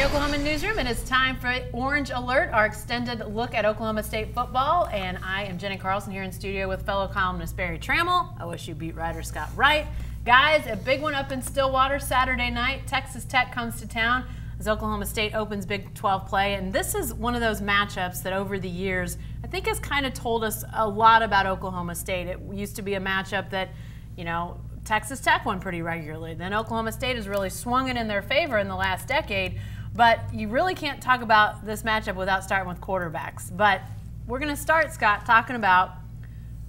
Oklahoman newsroom, and it's time for Orange Alert, our extended look at Oklahoma State football. And I am Jenny Carlson here in studio with fellow columnist Barry Trammell, OSU beat writer Scott Wright. Guys, a big one up in Stillwater Saturday night. Texas Tech comes to town as Oklahoma State opens Big 12 play. And this is one of those matchups that over the years I think has kind of told us a lot about Oklahoma State. It used to be a matchup that, you know, Texas Tech won pretty regularly. Then Oklahoma State has really swung it in their favor in the last decade. But you really can't talk about this matchup without starting with quarterbacks. But we're going to start, Scott, talking about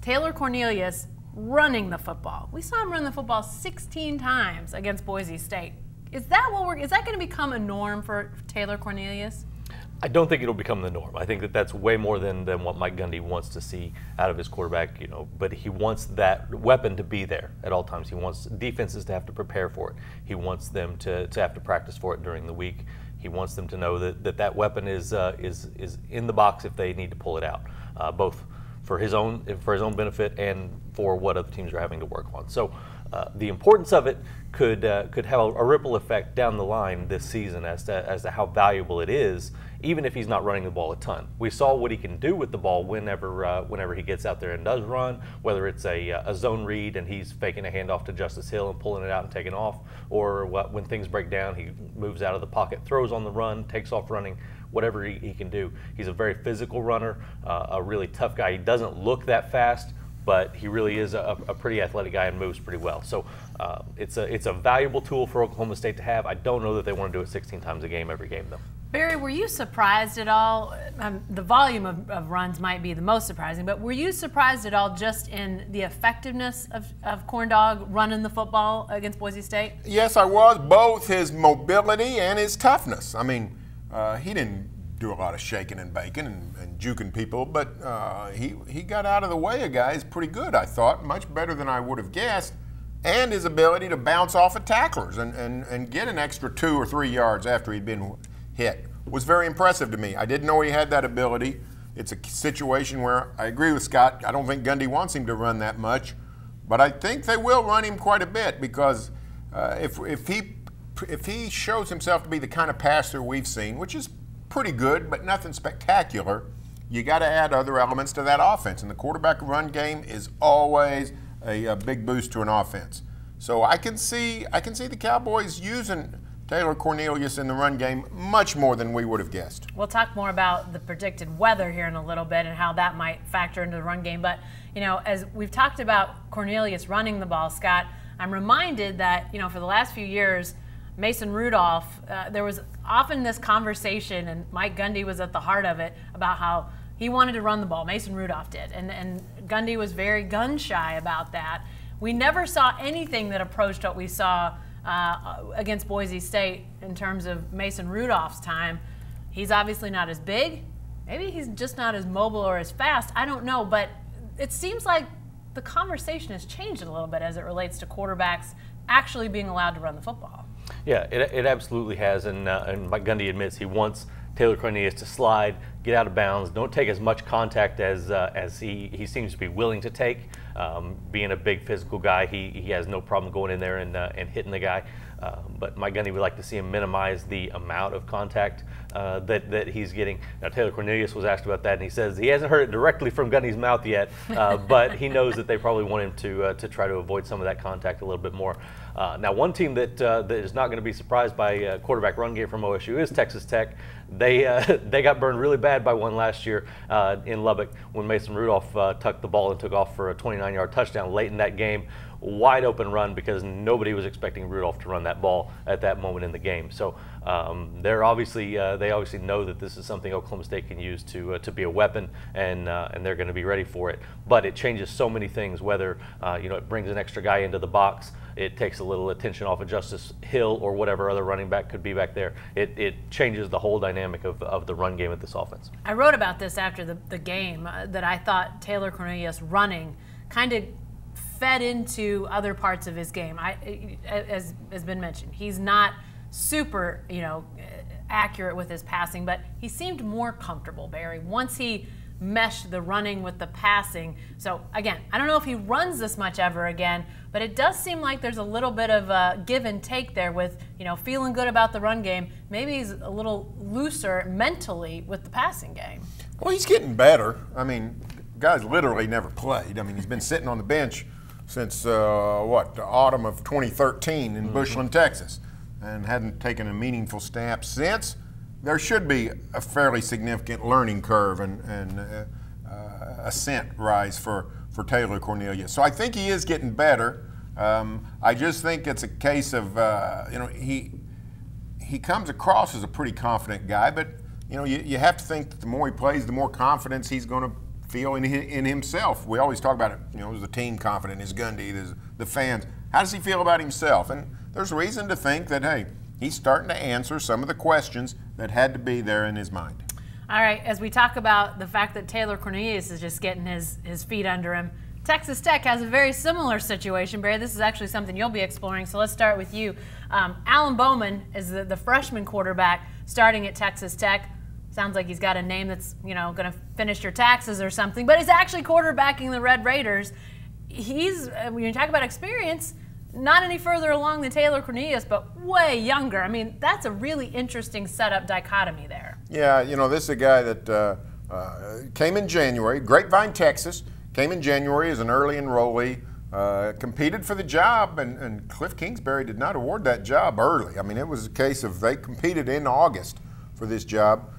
Taylor Cornelius running the football. We saw him run the football 16 times against Boise State. Is that going to become a norm for Taylor Cornelius? I don't think it'll become the norm. I think that that's way more than what Mike Gundy wants to see out of his quarterback, you know, but he wants that weapon to be there at all times. He wants defenses to have to prepare for it. He wants them to have to practice for it during the week. He wants them to know that weapon is in the box if they need to pull it out, both for his own benefit and for what other teams are having to work on. So the importance of it could have a ripple effect down the line this season as to how valuable it is, even if he's not running the ball a ton. We saw what he can do with the ball whenever he gets out there and does run, whether it's a zone read and he's faking a handoff to Justice Hill and pulling it out and taking off, or when things break down, he moves out of the pocket, throws on the run, takes off running, whatever he can do. He's a very physical runner, a really tough guy. He doesn't look that fast, but he really is a pretty athletic guy and moves pretty well. So it's a valuable tool for Oklahoma State to have. I don't know that they want to do it 16 times a game every game, though. Barry, were you surprised at all? The volume of runs might be the most surprising, but were you surprised at all just in the effectiveness of Corndog running the football against Boise State? Yes, I was. Both his mobility and his toughness. I mean, he didn't do a lot of shaking and baking and juking people, but he got out of the way of guys pretty good, I thought, much better than I would have guessed. And his ability to bounce off of tacklers and get an extra 2 or 3 yards after he'd been hit was very impressive to me. I didn't know he had that ability. It's a situation where I agree with Scott. I don't think Gundy wants him to run that much, but I think they will run him quite a bit because if he shows himself to be the kind of passer we've seen, which is pretty good but nothing spectacular, you got to add other elements to that offense, and the quarterback run game is always a big boost to an offense. So I can see the Cowboys using Taylor Cornelius in the run game much more than we would have guessed. We'll talk more about the predicted weather here in a little bit and how that might factor into the run game. But, you know, as we've talked about Cornelius running the ball, Scott, I'm reminded that, you know, for the last few years, Mason Rudolph, there was often this conversation, and Mike Gundy was at the heart of it, about how he wanted to run the ball. Mason Rudolph did. And Gundy was very gun-shy about that. We never saw anything that approached what we saw against Boise State in terms of Mason Rudolph's time. He's obviously not as big. Maybe he's just not as mobile or as fast. I don't know, but it seems like the conversation has changed a little bit as it relates to quarterbacks actually being allowed to run the football. Yeah, it absolutely has, and Mike Gundy admits he wants Taylor Cornelius to slide, get out of bounds, don't take as much contact as he seems to be willing to take. Being a big physical guy, he has no problem going in there and hitting the guy. But Mike Gundy would like to see him minimize the amount of contact that he's getting. Now, Taylor Cornelius was asked about that, and he says he hasn't heard it directly from Gundy's mouth yet, but he knows that they probably want him to try to avoid some of that contact a little bit more. Now, one team that is not going to be surprised by a quarterback run game from OSU is Texas Tech. They got burned really bad by one last year in Lubbock when Mason Rudolph tucked the ball and took off for a 29-yard touchdown late in that game. Wide open run because nobody was expecting Rudolph to run that ball at that moment in the game. So they obviously know that this is something Oklahoma State can use to be a weapon, and they're going to be ready for it. But it changes so many things. Whether it brings an extra guy into the box, it takes a little attention off of Justice Hill or whatever other running back could be back there. It changes the whole dynamic of the run game at this offense. I wrote about this after the game that I thought Taylor Cornelius running kind of fed into other parts of his game. As has been mentioned, he's not super, accurate with his passing, but he seemed more comfortable, Barry, once he mesh the running with the passing. So again, I don't know if he runs this much ever again, but it does seem like there's a little bit of a give and take there with, feeling good about the run game. Maybe he's a little looser mentally with the passing game. Well, he's getting better. I mean, guy's literally never played. I mean, he's been sitting on the bench since, the autumn of 2013 in Bushland, Texas, and hadn't taken a meaningful snap since. There should be a fairly significant learning curve and ascent rise for Taylor Cornelius. So I think he is getting better. I just think it's a case of, he comes across as a pretty confident guy, but, you have to think that the more he plays, the more confidence he's going to feel in himself. We always talk about it, there's the team confident, there's Gundy, there's the fans. How does he feel about himself? And there's reason to think that, hey, he's starting to answer some of the questions that had to be there in his mind. All right, as we talk about the fact that Taylor Cornelius is just getting his feet under him, Texas Tech has a very similar situation, Barry. This is actually something you'll be exploring, so let's start with you. Alan Bowman is the freshman quarterback starting at Texas Tech. Sounds like he's got a name that's, going to finish your taxes or something, but he's actually quarterbacking the Red Raiders. He's, when you talk about experience, not any further along than Taylor Cornelius, but way younger. I mean, that's a really interesting setup dichotomy there. Yeah, this is a guy that came in January, Grapevine, Texas, came in January as an early enrollee, competed for the job, and Cliff Kingsbury did not award that job early. I mean, it was a case of they competed in August for this job.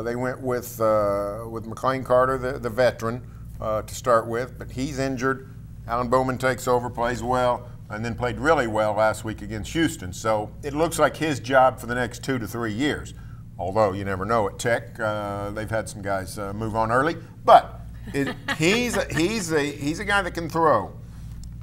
They went with McLean Carter, the veteran, to start with, but he's injured. Alan Bowman takes over, plays well, and then played really well last week against Houston. So it looks like his job for the next 2 to 3 years. Although you never know at Tech, they've had some guys move on early. But he's a guy that can throw,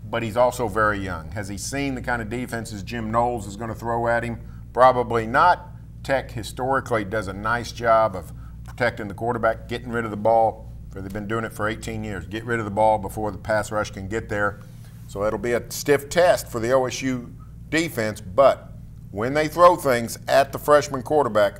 but he's also very young. Has he seen the kind of defenses Jim Knowles is going to throw at him? Probably not. Tech historically does a nice job of protecting the quarterback, getting rid of the ball. They've been doing it for 18 years. Get rid of the ball before the pass rush can get there. So it'll be a stiff test for the OSU defense, but when they throw things at the freshman quarterback,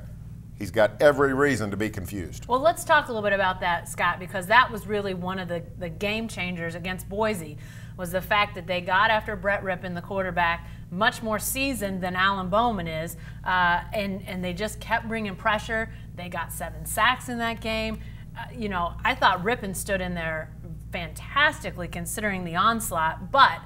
he's got every reason to be confused. Well, let's talk a little bit about that, Scott, because that was really one of the game changers against Boise, was the fact that they got after Brett Rippon, the quarterback, much more seasoned than Alan Bowman is, and they just kept bringing pressure. They got 7 sacks in that game. I thought Rippon stood in there fantastically considering the onslaught, but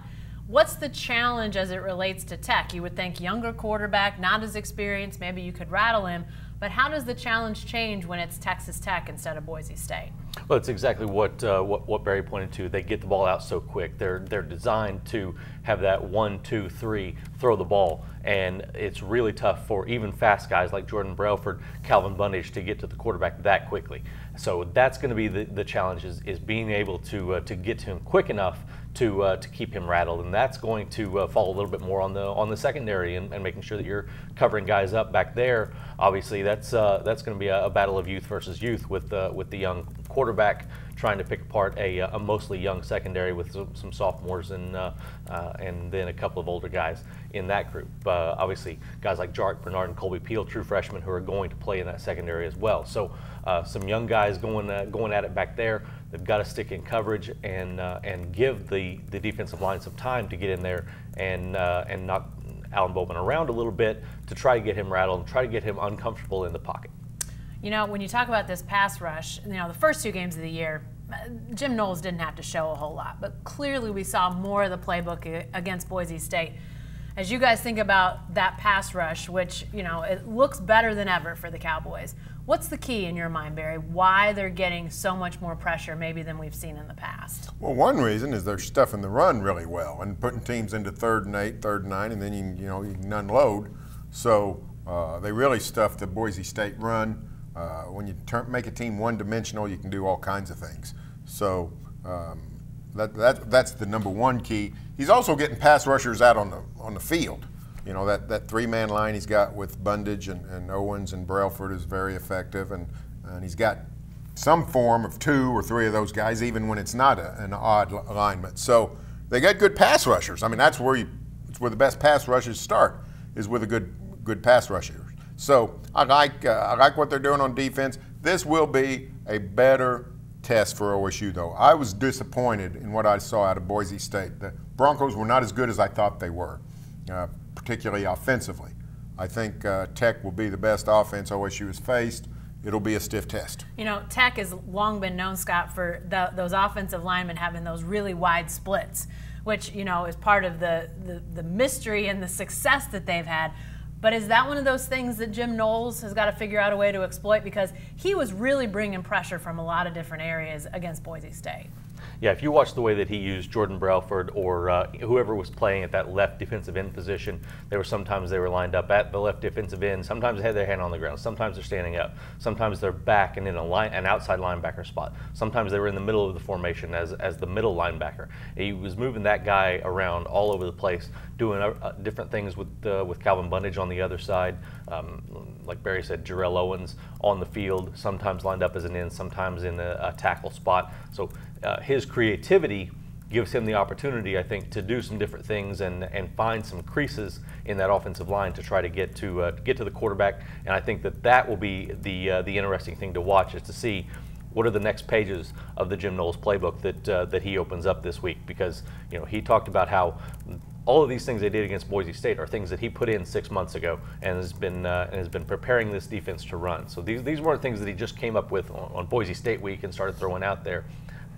what's the challenge as it relates to Tech? You would think younger quarterback, not as experienced, maybe you could rattle him, but how does the challenge change when it's Texas Tech instead of Boise State? Well, it's exactly what Barry pointed to. They get the ball out so quick. They're designed to have that 1, 2, 3 throw the ball, and it's really tough for even fast guys like Jordan Brailford, Calvin Bundage to get to the quarterback that quickly. So that's going to be the challenge is being able to get to him quick enough to keep him rattled, and that's going to fall a little bit more on the secondary and making sure that you're covering guys up back there. Obviously, that's going to be a battle of youth versus youth with the young quarterback trying to pick apart a mostly young secondary with some sophomores and then a couple of older guys in that group. Obviously, guys like Jarek Bernard and Colby Peel, true freshmen, who are going to play in that secondary as well. So some young guys going at it back there. They've got to stick in coverage and give the defensive line some time to get in there and knock Alan Bowman around a little bit to try to get him rattled and try to get him uncomfortable in the pocket. When you talk about this pass rush, the first 2 games of the year, Jim Knowles didn't have to show a whole lot, but clearly we saw more of the playbook against Boise State. As you guys think about that pass rush, which, it looks better than ever for the Cowboys, what's the key in your mind, Barry? Why they're getting so much more pressure maybe than we've seen in the past? Well, one reason is they're stuffing the run really well and putting teams into 3rd and 8, 3rd and 9, and then you can unload. So they really stuff the Boise State run. When you make a team one-dimensional, you can do all kinds of things. So that's the number one key. He's also getting pass rushers out on the field. That 3-man line he's got with Bundage and Owens and Brailford is very effective, and he's got some form of 2 or 3 of those guys, even when it's not an odd alignment. So they got good pass rushers. I mean, it's where the best pass rushers start, is with a good pass rusher. So I like what they're doing on defense. This will be a better test for OSU, though. I was disappointed in what I saw out of Boise State. The Broncos were not as good as I thought they were, particularly offensively. I think Tech will be the best offense OSU has faced. It'll be a stiff test. You know, Tech has long been known, Scott, for those offensive linemen having those really wide splits, which, you know, is part of the mystery and the success that they've had. But is that one of those things that Jim Knowles has got to figure out a way to exploit? Because he was really bringing pressure from a lot of different areas against Boise State. Yeah, if you watch the way that he used Jordan Brailford or whoever was playing at that left defensive end position, sometimes they were lined up at the left defensive end. Sometimes they had their hand on the ground. Sometimes they're standing up. Sometimes they're back and in an outside linebacker spot. Sometimes they were in the middle of the formation as the middle linebacker. He was moving that guy around all over the place, doing different things with Calvin Bundage on the other side. Like Barry said, Jarrell Owens on the field, sometimes lined up as an end, sometimes in a tackle spot. So his creativity gives him the opportunity, I think, to do some different things and find some creases in that offensive line to try to get to the quarterback. And I think that will be the interesting thing to watch, is to see what are the next pages of the Jim Knowles playbook that he opens up this week, because you know he talked about how all of these things they did against Boise State are things that he put in 6 months ago and has been preparing this defense to run. So these weren't things that he just came up with on Boise State week and started throwing out there.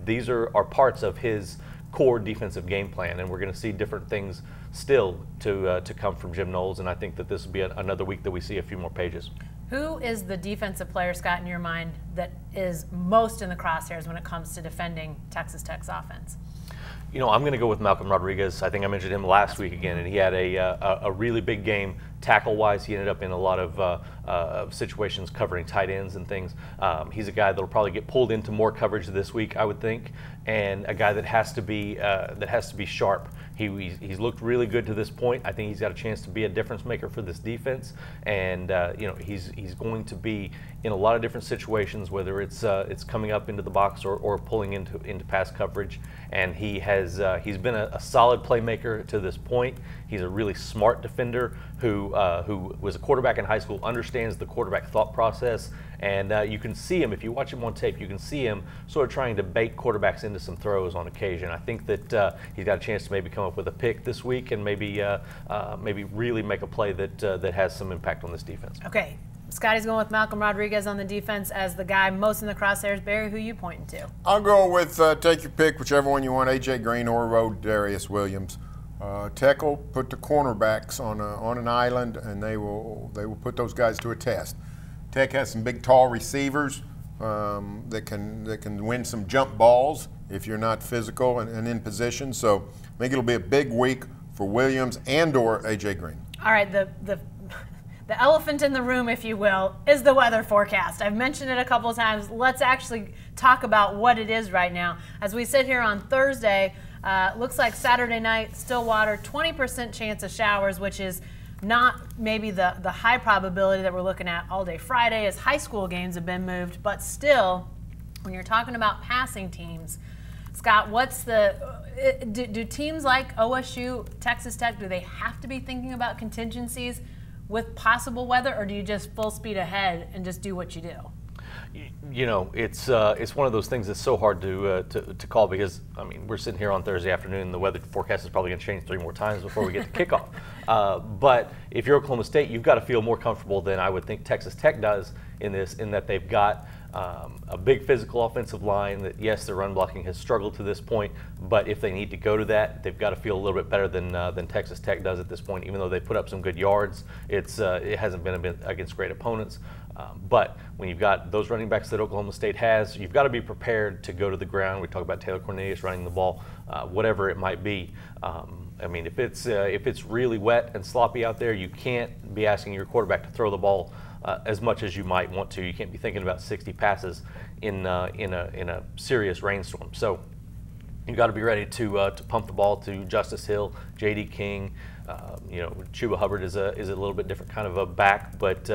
These are parts of his core defensive game plan, and we're going to see different things still to come from Jim Knowles, and I think that this will be another week that we see a few more pages. Who is the defensive player, Scott, in your mind, that is most in the crosshairs when it comes to defending Texas Tech's offense? You know, I'm going to go with Malcolm Rodriguez. I think I mentioned him last week again, and he had a really big game tackle-wise. He ended up in a lot of situations covering tight ends and things. He's a guy that'll probably get pulled into more coverage this week, I would think, and a guy that has to be sharp. He's looked really good to this point. I think he's got a chance to be a difference maker for this defense, and you know he's going to be in a lot of different situations, whether it's coming up into the box or pulling into pass coverage. And he's been a solid playmaker to this point. He's a really smart defender who was a quarterback in high school, understands the quarterback thought process, and you can see him, if you watch him on tape, you can see him sort of trying to bait quarterbacks into some throws on occasion. I think that he's got a chance to maybe come up with a pick this week and maybe really make a play that has some impact on this defense. Okay. Scotty's going with Malcolm Rodriguez on the defense as the guy most in the crosshairs. Barry, who are you pointing to? I'll go with take your pick, whichever one you want, A.J. Green or Rodarius Williams. Tech will put the cornerbacks on an island, and they will put those guys to a test. Tech has some big, tall receivers that can win some jump balls if you're not physical and in position. So I think it'll be a big week for Williams and/or A.J. Green. All right, the elephant in the room, if you will, is the weather forecast. I've mentioned it a couple of times. Let's actually talk about what it is right now. As we sit here on Thursday, looks like Saturday night, Stillwater, 20% chance of showers, which is not maybe the high probability that we're looking at all day Friday as high school games have been moved, but still, when you're talking about passing teams, Scott, do teams like OSU, Texas Tech, do they have to be thinking about contingencies with possible weather, or do you just full speed ahead and just do what you do? You know, it's one of those things that's so hard to call, because I mean we're sitting here on Thursday afternoon. The weather forecast is probably going to change 3 more times before we get to kickoff. But if you're Oklahoma State, you've got to feel more comfortable than I would think Texas Tech does in that they've got a big physical offensive line. That yes, their run blocking has struggled to this point, but if they need to go to that, they've got to feel a little bit better than Texas Tech does at this point. Even though they put up some good yards, it hasn't been against great opponents. But when you've got those running backs that Oklahoma State has, you've got to be prepared to go to the ground. We talk about Taylor Cornelius running the ball, whatever it might be. I mean, if it's really wet and sloppy out there, you can't be asking your quarterback to throw the ball as much as you might want to. You can't be thinking about 60 passes in a serious rainstorm. So you've got to be ready to pump the ball to Justice Hill, J.D. King. You know, Chuba Hubbard is a little bit different kind of a back, but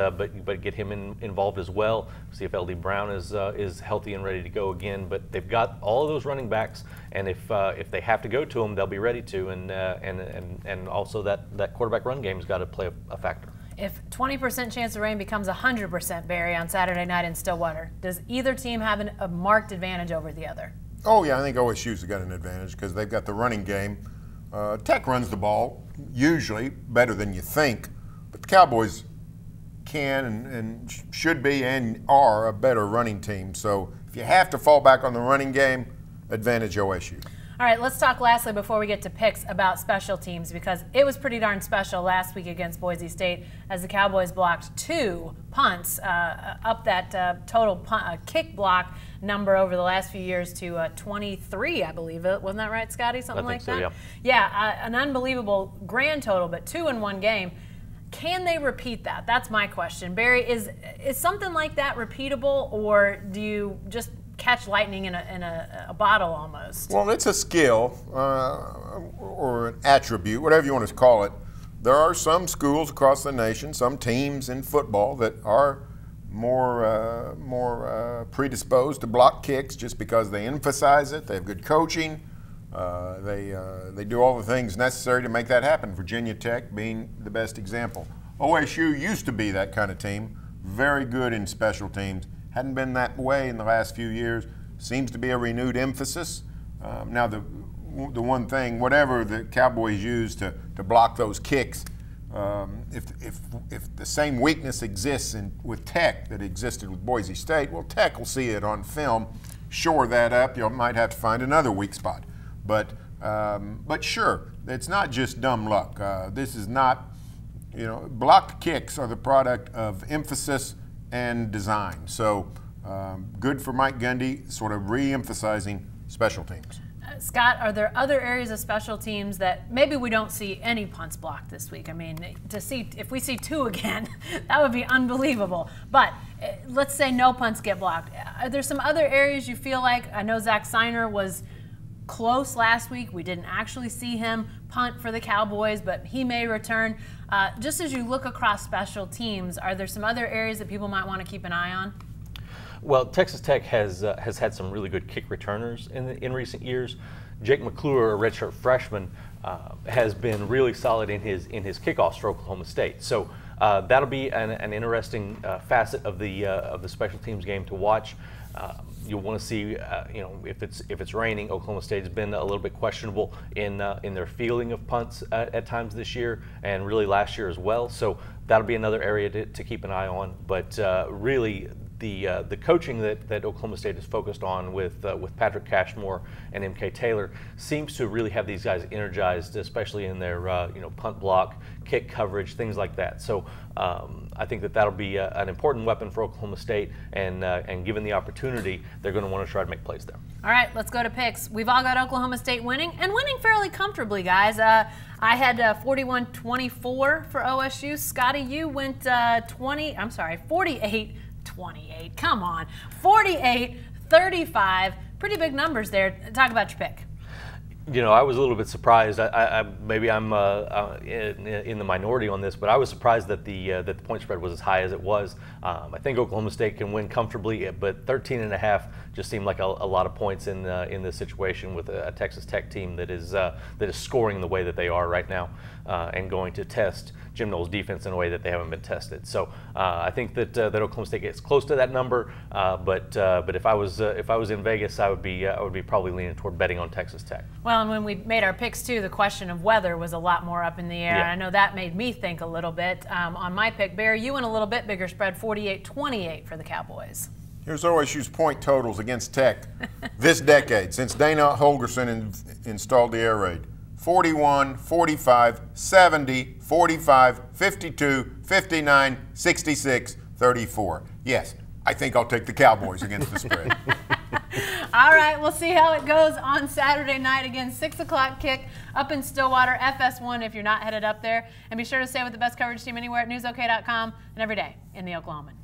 get him involved as well. See if L.D. Brown is healthy and ready to go again. But they've got all of those running backs, and if they have to go to them, they'll be ready to. And also that quarterback run game's got to play a factor. If 20% chance of rain becomes 100%, Barry, on Saturday night in Stillwater, does either team have a marked advantage over the other? Oh, yeah, I think OSU's got an advantage because they've got the running game. Tech runs the ball, usually better than you think, but the Cowboys can and should be and are a better running team. So if you have to fall back on the running game, advantage OSU. All right, let's talk lastly before we get to picks about special teams, because it was pretty darn special last week against Boise State as the Cowboys blocked 2 punts, up that total kick block number over the last few years to 23, I believe. Wasn't that right, Scotty? Something like that? Yeah. Yeah, an unbelievable grand total, but 2 in one game. Can they repeat that? That's my question. Barry, is something like that repeatable, or do you just catch lightning in a bottle almost? Well, it's a skill or an attribute, whatever you want to call it. There are some schools across the nation, some teams in football that are more predisposed to block kicks just because they emphasize it. They have good coaching. They do all the things necessary to make that happen. Virginia Tech being the best example. OSU used to be that kind of team, very good in special teams. Hadn't been that way in the last few years. Seems to be a renewed emphasis. Now the one thing, whatever the Cowboys use to block those kicks, if the same weakness exists with Tech that existed with Boise State, well, Tech will see it on film, shore that up. You might have to find another weak spot. But sure, it's not just dumb luck. This is not, blocked kicks are the product of emphasis and design. So good for Mike Gundy, sort of re-emphasizing special teams. Scott, are there other areas of special teams that maybe we don't see any punts blocked this week? I mean, if we see 2 again, that would be unbelievable. But let's say no punts get blocked. Are there some other areas you feel like? I know Zach Seiner was close last week. We didn't actually see him punt for the Cowboys, but he may return. Just as you look across special teams, are there some other areas that people might want to keep an eye on? Well, Texas Tech has had some really good kick returners in recent years. Jake McClure, a redshirt freshman, has been really solid in his kickoffs for Oklahoma State. So that'll be an interesting facet of the special teams game to watch. You'll want to see, if it's raining. Oklahoma State's been a little bit questionable in their fielding of punts at times this year, and really last year as well. So that'll be another area to keep an eye on. But really, the coaching that Oklahoma State is focused on with Patrick Cashmore and MK Taylor seems to really have these guys energized, especially in their punt block, kick coverage, things like that. So I think that'll be an important weapon for Oklahoma State, and given the opportunity, they're going to want to try to make plays there. All right, let's go to picks. We've all got Oklahoma State winning, and winning fairly comfortably, guys. I had 41-24 for OSU. Scotty, you went 48-28. Come on, 48-35. Pretty big numbers there. Talk about your pick. I was a little bit surprised. Maybe I'm in the minority on this, but I was surprised that the point spread was as high as it was. I think Oklahoma State can win comfortably, but 13.5 just seemed like a lot of points in this situation with a Texas Tech team that is scoring the way that they are right now, and going to test Jim Knowles' defense in a way that they haven't been tested. So I think that Oklahoma State gets close to that number. But if I was in Vegas, I would be probably leaning toward betting on Texas Tech. Well, and when we made our picks too, the question of weather was a lot more up in the air. Yeah. I know that made me think a little bit. On my pick, Barry, you went a little bit bigger spread, 48-28 for the Cowboys. Here's OSU's point totals against Tech this decade, since Dana Holgorsen installed the air raid. 41, 45, 70, 45, 52, 59, 66, 34. Yes, I think I'll take the Cowboys against the spread. All right, we'll see how it goes on Saturday night. Again, 6 o'clock kick up in Stillwater, FS1 if you're not headed up there. And be sure to stay with the best coverage team anywhere at newsok.com and every day in the Oklahoman.